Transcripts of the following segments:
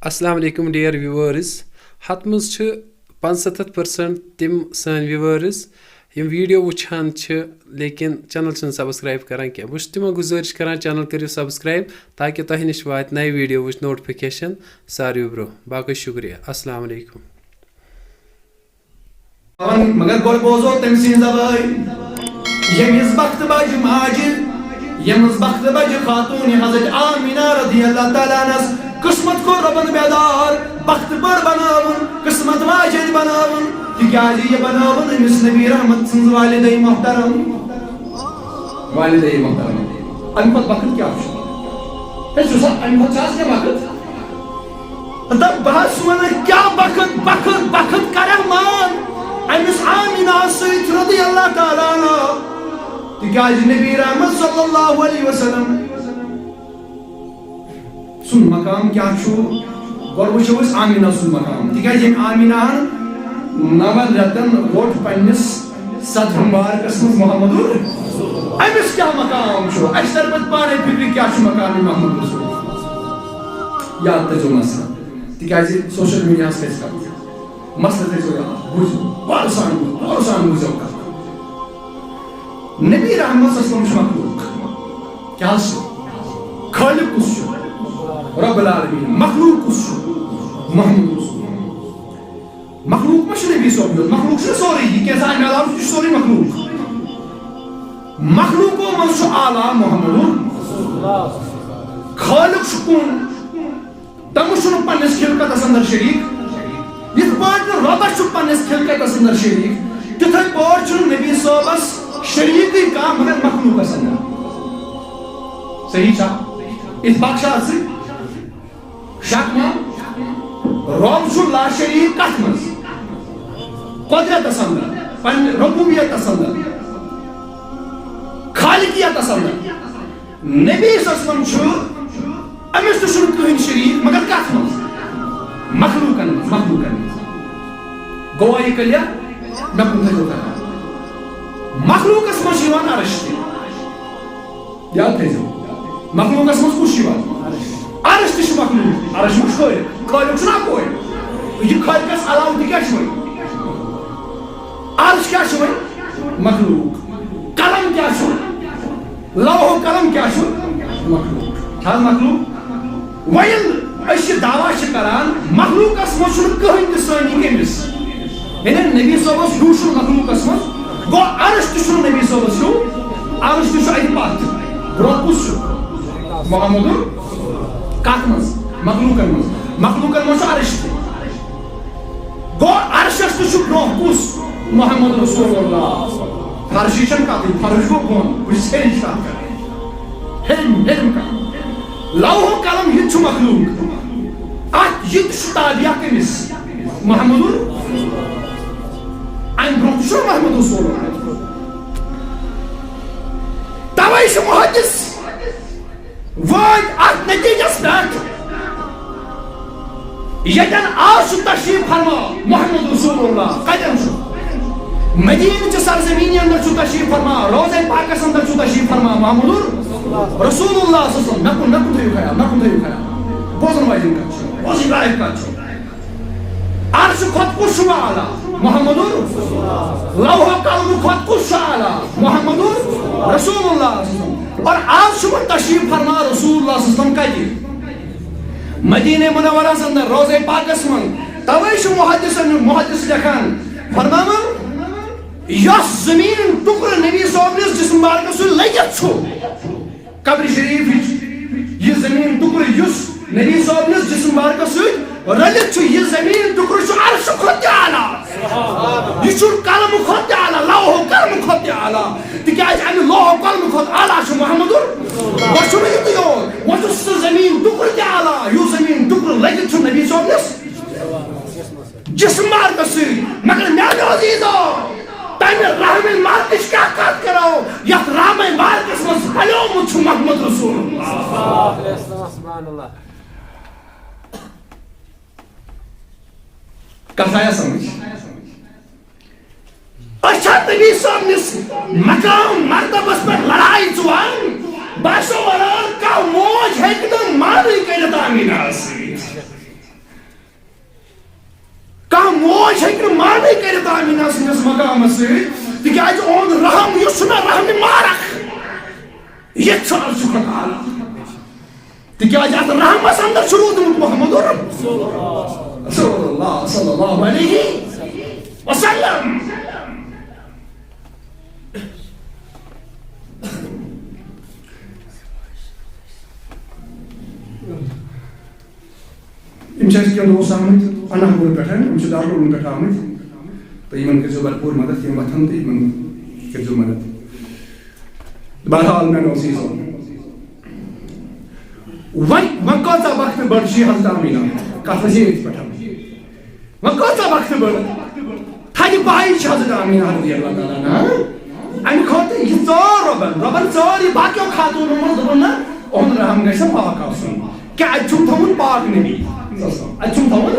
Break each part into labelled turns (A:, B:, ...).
A: السلام علیکم dear viewers ہتھ منٛز چھِ 75% تِم سٲنۍ ویورز یِم ویڈیو وٕچھان چھِ لیکن چینل چھِنہٕ سبسکرایب کران کینٛہہ بہٕ چھُس تِمن گُزٲرِش کران چینل کٔرِو سبسکرایب تاکہِ تۄہہِ نِش واتہِ نَیہِ ویڈیووٕچ نوٹفکیشن ساروٕے برونٛہہ باقٕے شُکریہ السلام علیکم.
B: مگر گۄڈٕ بوزو تٔمۍ سٕنٛز زبٲنۍ ییٚمِس بختہٕ بجہِ ماجہِ ییٚمِس بختہٕ بجہِ خاتوٗنہِ حضرت آمینہ رضی اللہ تعالیٰ عنہَس قٕسمت کوٚر رۄبن بیدار بختہٕ بٔڑ بناوُن قٕسمت واجٮ۪ن بناوُن تِکیٛازِ یہِ بناوُن أمِس نبی رحمت سٕنٛز والدے محترم والدے محترم. اَمہِ کھۄتہٕ بخت کیٛاہ چھُ ہے چھُ سا اَمہِ کھۄتہٕ چھِ اَز کیٛاہ بخت دپ بہٕ حظ چھُس ونان کیٛاہ بخت بخت بخت کرکھ مان أمِس آمینہ سۭتۍ رضی اللہ تعالیٰ عنہ تِکیٛازِ نبی رحمت صلی اللہ علیہ وسلم سُنٛد مقام کیٛاہ چھُ گۄڈٕ وٕچھو أسۍ آمینہ سُنٛد مقام تِکیٛازِ ییٚمہِ آمینہن 9 رٮ۪تن روٚٹ پننِس صدر مبارکس منٛز محمد أمِس کیٛاہ مقام چھُ اَسہِ تر پتہٕ پانے فکرِ کیٛاہ چھُ مقام محمد رسول یاد تھٲیزیو مسلہٕ تِکیٛازِ سوشل میڈیاہس کھژِ کتھ مسلہٕ تھٲیزیو یاد بوٗزِو غورٕ سان بوٗزِو کتھ نبی رحمت صلی اللہ علیہ وسلم چھُ مخلوق کیٛاہ حظ چھُ خالق کُس چھُ رب العالمین مخلوق کُس چھُ محمد رسول مخلوق ما چھُ نبی صٲب یوت مخلوق چھُنہٕ سورُے یہِ کینٛژھا اَمہِ علاوٕ چھُ سورُے مخلوق مخلوقو منٛز چھُ اعلیٰ محمد خالق چھُ کُن تٔمِس چھُنہٕ پننِس خلقتس انٛدر شریٖک یِتھ پٲٹھۍ نہٕ رۄبس چھُ پننِس خلقتس انٛدر شریٖک تِتھے پٲٹھۍ چھُنہٕ نبی صٲبس شریٖکٕے کانٛہہ مگر مخلوقس انٛدر صحیح چھا اتفاق چھا اتھ سۭتۍ شک ما رب چھُ لا شریٖک کتھ منٛز قۄدرتس انٛدر پننہِ ربوبیتس انٛدر خالقیتس انٛدر نبی صلی اللہ علیہ وسلم چھُ أمِس تہِ چھُنہٕ کٕہٕنۍ شریٖک مگر کتھ منٛز مخلوقن منٛز گوٚوا یہِ کلیر مےٚ کُن تھٲیزیو خیال مخلوقس منٛز چھُ یِوان عرش تہِ یاد تھٲیزیو مخلوقس منٛز کُس چھُ یِوان عرش تہِ چھُ مخلوق عرش ما چھُ خٲلق چھُنہ اکوے یہِ خٲلقس علاوٕ تہِ کیٛاہ چھُ وۄنۍ عرش کیٛاہ چھُ وۄنۍ مخلوق قلم کیٛاہ چھُ لوہو قلم کیٛاہ چھُ مخلوق چھا حظ مخلوق وۄنۍ ییٚلہِ أسۍ یہِ دعوا چھِ کران مخلوقس منٛز چھُنہٕ کٕہٕنۍ تہِ سٲنی أمِس یعنی نبی صٲبس ہیوٗ چھُنہٕ مخلوقس منٛز گوٚو عرش تہِ چھُنہٕ نبی صٲبس ہیوٗ عرش تہِ چھُ اَتہِ پتھ برونٛہہ کُس چھُ محمد کتھ منٛز مخلوقن منٛز چھُ عرش تہِ گوٚو عرشس تہِ چھُ برونٛہہ کُس محمد رسول اللہ فرشی چھنہٕ کتھٕے فرش گوٚو بۄن بہٕ چھُس ہیٚرِچ کتھ کران ہیٚرِم کتھ لوہو قلم یہِ تہِ چھُ مخلوق اتھ یہِ تہِ چھُ تابعہ کٔمِس محمد اَمہِ برونٛہہ تہِ چھُنہ محمد رسول اللہ توے چھُ محدث وٲتۍ اتھ نتیٖجس پٮ۪ٹھ ییٚتٮ۪ن آز چھُ تشریٖف فرما محمد رسول اللہ کتٮ۪ن چھُ مدیٖنہٕ چہِ سرزمیٖنہِ انٛدر چھُ تشریٖف فرما روضے پاکس انٛدر چھُ تشریٖف فرما محمد رسول اللہ صلی اللہ علیہ وسلم مےٚ کُن تھٲیِو خیال بوزن واجیٚنۍ کتھ چھِ بوزٕنۍ لایق کتھ چھِ عرشہٕ کھۄتہٕ کُس چھُ اعلیٰ محمد لوہو قلمہٕ کھۄتہٕ کُس چھُ اعلیٰ محمد رسول اللہ اور آز چھُ وۄنۍ تشریٖف فرما رسول اللہ صلی اللہ علیہ وسلم کتہِ مدیٖنہ منورس انٛدر روضے پاکس منٛز توے چھُ محدث لیکھان فرماوان یۄس زٔمیٖن ٹُکرٕ نبی صٲبنِس جسم مبارکس سۭتۍ لٔگِتھ چھُ قبرِ شریٖفٕچ یہِ زٔمیٖن ٹُکرٕ یُس نبی صٲبنِس جسم مبارکس سۭتۍ رٔلِتھ چھُ یہِ زٔمیٖن ٹُکرٕ چھُ عرشہٕ کھۄتہٕ تہِ اعلیٰ یہِ چھُ قلمہٕ کھۄتہٕ تہِ اعلیٰ لوہو قلمہٕ کھۄتہٕ تہِ اعلیٰ تِکیٛازِ اَمہِ لوہو قلمہٕ کھۄتہٕ اعلیٰ چھُ محمد وۄنۍ چھُنہٕ یُتُے یوت وۄنۍ چھُ سُہ زٔمیٖن ٹُکرٕ تہِ اعلیٰ یُس زٔمیٖن ٹُکرٕ لٔگِتھ چھُ نبی صٲبنِس جسم مبارکس سۭتۍ مگر میٛانیو عزیٖزو تمہِ رحمِ مارکٕچ کیٛاہ کتھ کرو یتھ رحمِ مارکس منٛز پھلیومُت چھُ محمد رسول اللہ کتھ آیا سمجھ أسۍ چھا نبی صٲبنِس مقام مرتبس پٮ۪ٹھ لڑایہِ ژُوان باسیو وَنان کانٛہہ موج ہیٚکہِ نہٕ مانٕے کٔرِتھ آمینہ سۭتۍ موج ہیکہ مانے کرت آمینہ سندس مقام ست تکیاز اون رحم یس رحم مارک یہ سال شکر تعالی تکیاز ات رحمس اندر روٗدمُت محمد رسول اللہ صلی اللہ علیہ وسلم. یم چھ کینٛہہ دوس آمٕتۍ اناپور پٮ۪ٹھ دارالعلوم پٮ۪ٹھ آمٕتۍ تہٕ یِمن کٔرۍزیو بھرپوٗر مدد یِم وتھن تہٕ یِمن کٔرۍزیو مدد. بہرحال میٛانیو عزیٖزو وۄنۍ کۭژاہ وقتہٕ بٔڑ چھِ یہِ حضرت آمیٖنہ کتھ ٲس ییٚتہِ پٮ۪ٹھ وۄنۍ کۭژاہ وقتہٕ بٔڑ تھدِ پایہِ چھِ حضرت آمیٖنہ رضی اللہ تعالیٰ عنہا امہِ کھۄتہٕ یہِ ژٲر رۄبن ژٲر یہِ باقیو خاتوٗنو منٛز دوٚپُن نہ اُہُنٛد رحم گژھِ پاک آسُن کیٛاہ اَتہِ چھُم تھوٚومُت پاک نبی اَتہِ چھُم تھوٚومُت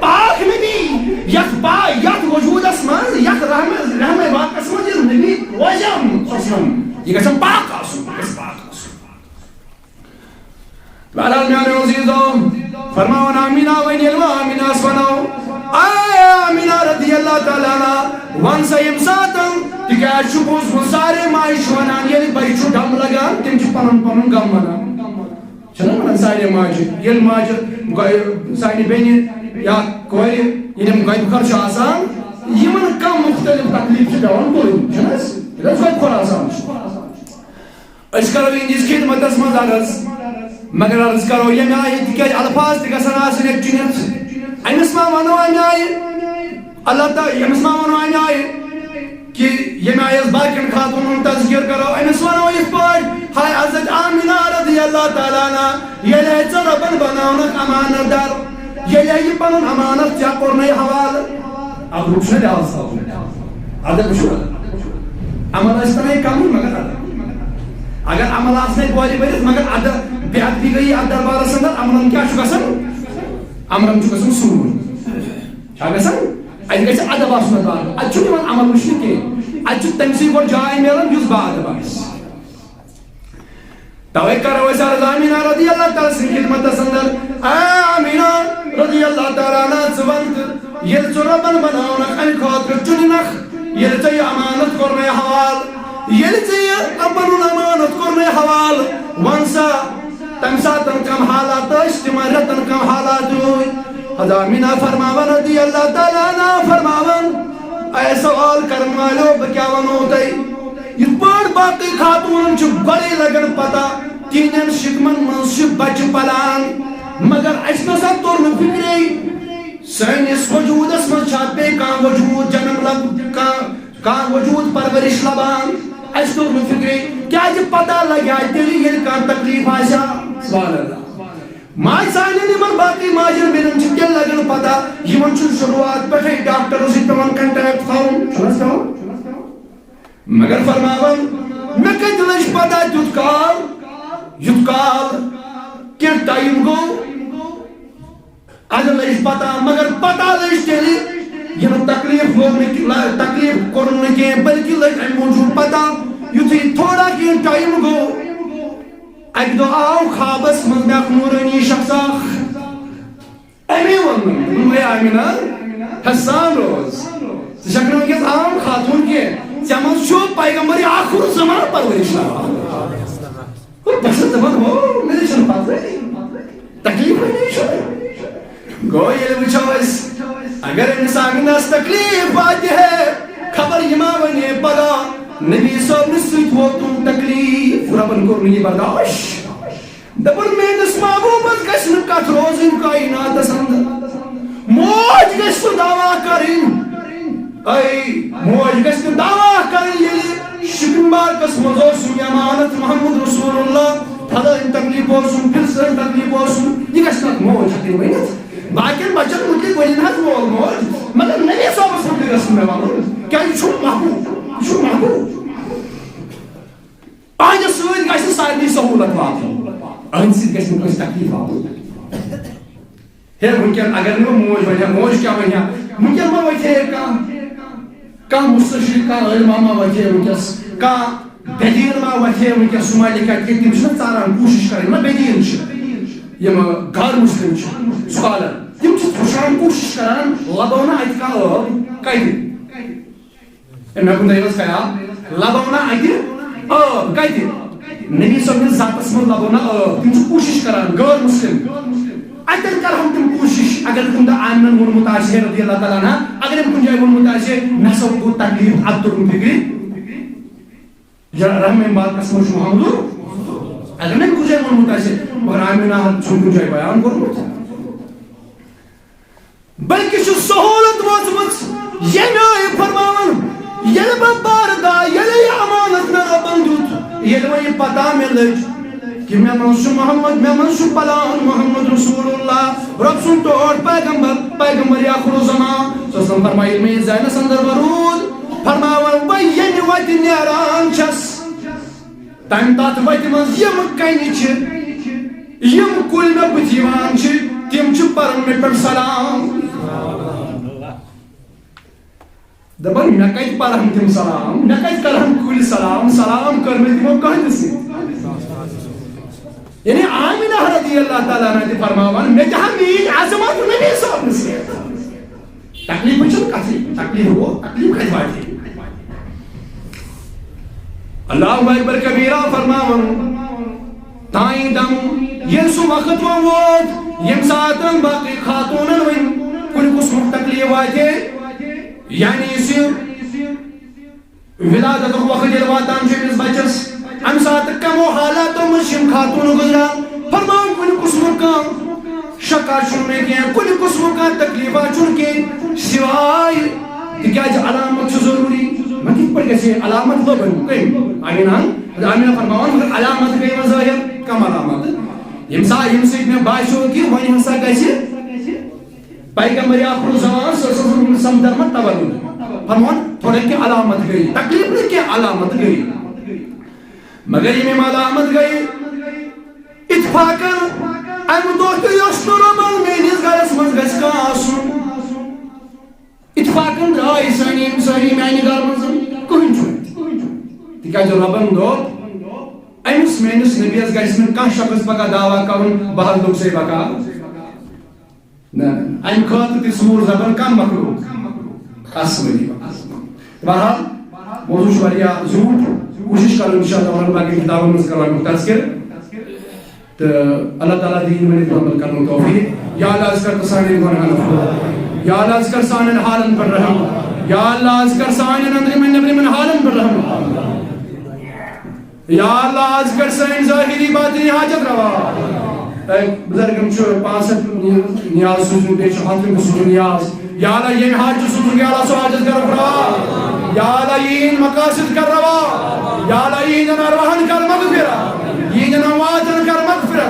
B: پاک نبی یتھ وجوٗدس منٛز یتھ رحمِ واقعس منٛز ییٚلہِ نبی روزن یہِ گژھن پاک آسُن یہِ گژھِ پاک آسُن. بہرحال میانیو عزیزو فرماون آمینہ وۄنۍ ییٚلہِ وۄنۍ آمینہس ونو اے آمینہ رضی اللہ تعالیٰ عنہ ون سا ییٚمہِ ساتن تِکیٛازِ چھُ بوٗزمُت سارے ماجہِ چھُ ونان ییٚلہِ بچہِ چھُ ڈم لگان تِم چھِ پنُن پنُن غم ونان چھِنہ ونان سارے ماجہِ ییٚلہِ ماجہِ سانہِ بیٚنہِ یا کورِ ییٚلہِ یِم گۄبہِ خۄر چھِ آسان یِمن کانٛہہ مختلف تکلیٖف چھِ پیٚوان تُلٕنۍ چھِنہ حظ ییٚلہِ حظ گۄبہِ خۄر آسان چھُ أسۍ کرو یِہنٛدِس خدمتس منٛز عرض مگر عرض کرو ییٚمہِ آیہِ تِکیٛازِ الفاظ تہِ گژھن آسٕنۍ اَکہِ چُنِتھ أمِس ما ونو اَمہِ آیہِ اللہ تعالیٰ أمِس ما ونو اَمہِ آیہِ کہ ییٚمہِ آیہِ أسۍ باقین خاتوٗنن ہُنٛد تذکیر کرو أمِس ونو یِتھ پٲٹھۍ ہاے حضرت آمینہ رضی اللہ تعالیٰ عنہ ییٚلہِ ژٕ رۄبن بناونکھ امانت دار ییٚلہِ یہِ پنُن امانت ژےٚ کوٚرنَے حوالہٕ اتھ برونٛٹھ چھُنہ لحاظ تھاوُن ادب وٕچھو عمل ٲسۍ تَنَے کمٕے مگر ادب اگر عمل آسنے کورِ بٔرِتھ مگر ادب بے ادبی گٔیی اتھ دربارس اندر عملن کیٛاہ چھُ گژھان عملن چھُ گژھان سوٗر چھا گژھان اَتہِ گژھِ ادب آسُن اتھ بارس اتہِ چھُنہٕ یِوان عمل وٕچھنہٕ کینٛہہ اتہِ چھُ تٔمسٕے گۄڈٕ جاے میلان یُس باادب آسہِ توے کرو أسۍ عرض آمینہ رضی اللہ تعالیٰ سٕنٛدِ خدمتس اندر اے آمینہ رضی اللہ تعالیٰ عنہ ژٕ ون تہٕ ییٚلہِ ژٕ رۄبن بناونکھ امہِ خٲطرٕ چُننکھ ییٚلہِ ژےٚ یہِ امانت کوٚرنَے حوالہٕ ییٚلہِ ژےٚ یہِ پنُن امانت کوٚرنَے حوالہٕ ون سا تمہِ ساتن کم حالات ٲسۍ تِمن رٮ۪تن کم حالات روٗدۍ حضرت آمینہ فرماون رضی اللہ تعالیٰ عنہ فرماون اے سوال کرن والیو بہٕ کیٛاہ ونو تۄہہِ یِتھ پٲٹھۍ باقٕے خاتوٗنن چھُ گۄڈے لگان پتہ تِہنٛدٮ۪ن شِکمن منٛز چھِ بچہِ پلان مگر اَسہِ نسا توٚر نہٕ فِکرے سٲنِس وجوٗدس منٛز چھا بیٚیہِ کانٛہہ وجوٗد جنم کانٛہہ وجوٗد پرورِش لبان اَسہِ توٚر نہٕ فِکرے کیٛازِ پتہ لگہِ ہا تیٚلہِ ییٚلہِ کانٛہہ تکلیٖف آسہِ ہا سبحان اللہ ماجہِ سانٮ۪ن یِمن باقٕے ماجٮ۪ن بیٚنٮ۪ن چھِ تیٚلہِ لگان پتہ یِمن چھُنہٕ شروعات پٮ۪ٹھے ڈاکٹرس سۭتۍ پیٚوان کنٹیکٹ تھاوُن چھُنہٕ حظ پیٚوان مگر فرماون مےٚ کتہِ لٔج پتہ تیُتھ کال کینٛہہ ٹایم گوٚو اَدٕ لٔج پتہ مگر پتہ لٔج تیٚلہِ یِمن تکلیٖف کوٚرُن نہٕ کینٛہہ بلکہِ لٔج امہِ موٗجوٗب پتہ یُتھُے تھوڑا کینٛہہ ٹایم گوٚو اکہِ دۄہ آو خوابس منٛز مےٚ اکھ نوٗرٲنی شخص اکھ امی ووٚنُن اے آمینہ حسان روز ژٕ چھکھ نہٕ وٕنکیٚس عام خاتوٗن کینٛہہ ژےٚ منٛز چھُ پیغمبرِ آخُر زمان پرورِش لبان بہٕ چھُس دپان ہو مےٚ چھنہٕ پتہٕے تکلیٖفٕے چھُ گوٚو ییٚلہِ وٕچھو أسۍ اگر أمِس آمینس تکلیٖف واتہِ ہے خبر یہِ ما وَنہِ پگاہ نبی صٲبنہِ سۭتۍ ووتُم تکلیٖف رۄبن کوٚر نہٕ یہِ برداش دپان میٲنِس محبوٗبس گژھِ نہٕ کتھ روزٕنۍ کایناتس اندر موج گژھِ نہٕ دعوا کرٕنۍ موج گژھِ نہٕ دعوا کرٕنۍ ییٚلہِ شِکن بارکس منٛز اوسُم امانت محمد رسول اللہ فلٲنۍ تکلیٖف اوسُم فِلسٲنۍ تکلیٖف اوسُم یہِ گژھِ نہٕ موج ہیٚکٕنۍ ؤنِتھ باقین بچن متعلق ؤنِن حظ مول موج مگر نبی صٲبس متعلق گژھِ نہٕ مےٚ ونُن کیٛازِ یہِ چھُم محبوٗب یہِ چھُم محبوٗب أہنٛدِ سۭتۍ گژھِ نہٕ سارنٕے سہوٗلت واتٕنۍ أہنٛدِ سۭتۍ گژھِ نہٕ کٲنٛسہِ تکلیٖف واتُن ہے وٕنکٮ۪ن اگر نہٕ موج ونہِ ہا موج کیٛاہ ونہِ ہا وٕنکٮ۪ن ما وتھِ ہے کانٛہہ مستشرق کانٛہہ عٲلما ما وتھِ ہے وٕنکٮ۪س کانٛہہ بدیٖن ما وتھِ ہے وٕنکٮ۪س سُہ ما لیکھِ ہا کینٛہہ تِم چھِنہ ژاران کوٗشش کرٕنۍ نہ بدیٖن چھِ یِم غٲر مسلم چھِ سکالر تِم چھِ وچھان کوشش کران لبونا اتہ کا کتہ میں کن دس خیال لبونا اتہ کتہ نبی صاحب ذاتس من لبونا تم کوشش کران غیر مسلم اتن کر ہم تم کوشش اگر تم دا آمن ونمت آسے رضی اللہ تعالیٰ عنہ اگر ہم کن جائے ونمت آسے نسو کو تکلیف اب ترکن فکری رحم بات قسم محمد اگر میں کن جائے ونمت آسے مگر آمنہ چھن کن جائے بیان کرمت بلکہ شو سہولت وزمت یہ فرمان یل باردا یل امانت میں ربن دوت یل وہی پتہ میں لج کہ میں منشو محمد میں منشو پلان محمد رسول اللہ رب سن تو اور پیغمبر آخر زمان سوسن فرمائیل میں زین سندر ورود فرماون وین ویت نیران چس تیم تات ویت منز یم کئی چھ یم کل میں بتیوان چھ تیم چھ پرن میں پر سلام دبن میں کئی پرن تیم سلام میں کئی کرن کل سلام سلام کر میں تیمو کہن سی یعنی آمینہ رضی اللہ تعالیٰ عنہ فرماوان میں جہاں میج عظمت نبی صاحب نصیحت تکلیف چل کسی تکلیف ہو تکلیف کھج باتی اللہ اکبر کبیرہ فرماوان تائیں دم یہ سو وقت ووت یم ساتن باقی خاتونن وین کل قسم تکلیف آتے یعنی اسی ولادت وقت جلواتان جمعیز بچس ام ساتھ کم و حالاتوں میں شم خاتون گزرا فرمان کل قسم کا شکا چننے کے کل قسم کا تکلیفہ چن کے سوائے کیا جو علامت سے ضروری مکیف پر کیسے علامت لبن کئی آمینہ فرمان علامت کئی مظاہر کم علامت یم سے میں باشو کی وہی ہنسا کیسے پیغمبر آخر زمان سرسل سمدرمت تولد فرمان تھوڑے کی علامت گئی تکلیف نہیں کی علامت گئی مگر یہ علامت گئی اتفاقا ام دوست یشنو رمان مینیز گرس من گس کا آسن اتفاقا رای سانیم ساری مینی گر منزم کوئی چھوئی تکا جو ربن دو ایمس مینس نبیز گرس من کان شخص بکا دعویٰ کون بہت لوگ سے بکا ایم خاطر تی سمور زبان کم مخلوق اسمنی بہرحال موضوع شواریا زور کوشش کرو انشاءاللہ اور باقی کتابوں میں کروائی مختصر تو اللہ تعالیٰ دین میں عمل کرنے توفیق یا اللہ ذکر تسانے گناہان یا اللہ ذکر سانن حالن پر رحم یا اللہ ذکر سانن اندر من نبری من حالن پر رحم یا اللہ ذکر سانن ظاہری باطنی حاجت روا بزرگم چھو 65 نیاز سوزن پیش حاطم سوزن نیاز یا اللہ یہ حاجت سوزن یا اللہ سو حاجت کر روا یا اللہ یہ مقاصد کر روا یا اللہ یہ ارواحن کر مغفرہ یہ نوازن کر مغفرہ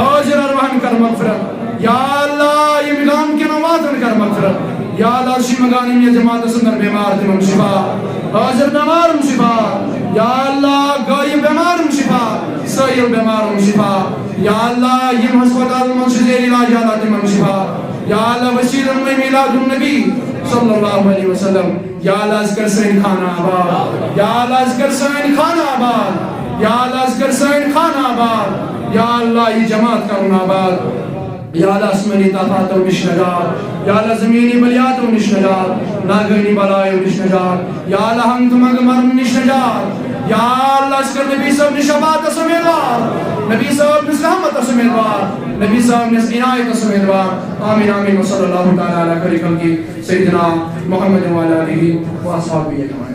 B: آجر ارواحن کر مغفرہ یا اللہ یہ مقام کے نوازن کر مغفرہ یا اللہ شی مغانم یہ جماعت سندر بیمار تمام شفا آجر بیمارم شفا یا اللہ غائب بیمارم شفا سائر بیمارم شفا یا اللہ یہ ہسپتال منشدیر علاج یا اللہ تمام شفا یا اللہ وسیل میں میلاد النبی صلی اللہ علیہ وسلم یا اللہ ذکر سین خانہ آباد یا اللہ ذکر سین خانہ آباد یا اللہ ذکر سین خانہ آباد یا اللہ یہ جماعت کرن آباد یا اللہ اسمنی طاقات و نشنجات یا اللہ زمینی بلیات و نشنجات ناگرنی بلائی و نشنجات یا اللہ ہم تمہاں مرم نشنجات یا اللہ ذکر نبی صاحب نشبات سمیدوار نبی صاحب نسلامت سمیدوار نبی صاحب نس عنایت سمیدوار آمین آمین و صلی اللہ تعالی علیہ کرکم کی سیدنا محمد و علیہ و اصحابی اجمعین